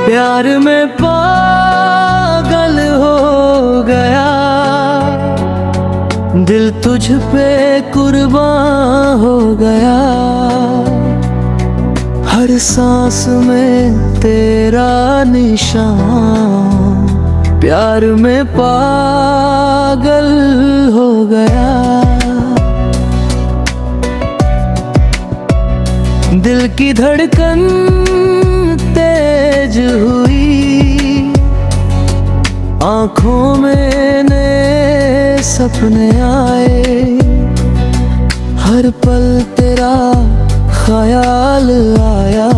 प्यार में पागल हो गया, दिल तुझ पे कुर्बान हो गया। हर सांस में तेरा निशान, प्यार में पागल हो गया। दिल की धड़कन तेज हुई, आंखों में नए सपने आए। हर पल तेरा ख्याल आया,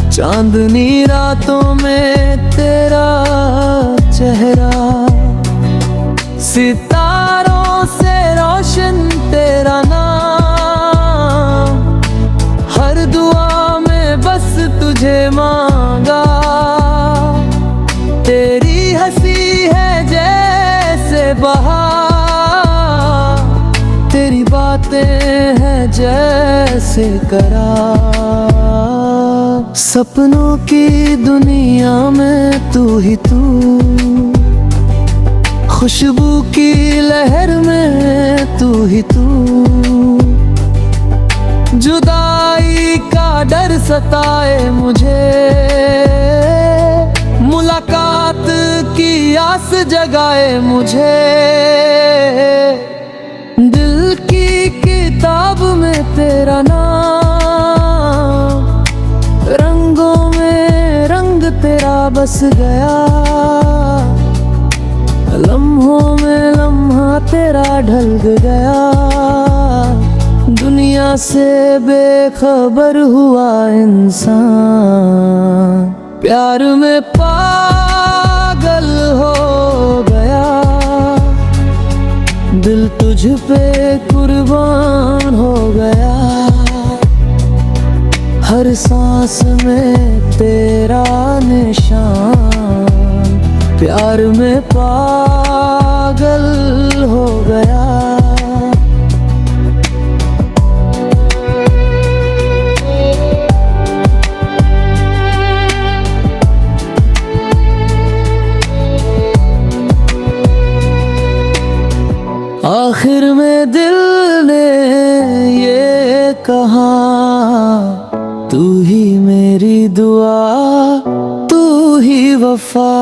चांदनी रातों में तेरा चेहरा। सितारों से रोशन तेरा नाम, हर दुआ में बस तुझे मांगा। तेरी हंसी है जैसे बहार, तेरी बातें हैं जैसे करार। सपनों की दुनिया में तू ही तू, खुशबू की लहर में तू ही तू। जुदाई का डर सताए मुझे, मुलाकात की आस जगाए मुझे। दिल की किताब में तेरा नाम, रंगों में रंग तेरा बस गया। लम्हों में लम्हा तेरा ढल गया। दुनिया से बेखबर हुआ इंसान, प्यार में पागल हो गया। दिल तुझ पे कुर्बान हो गया। हर सांस में तेरा निशान, प्यार में पागल हो गया। आखिर में दिल ने ये कहा, तू ही मेरी दुआ, तू ही वफा।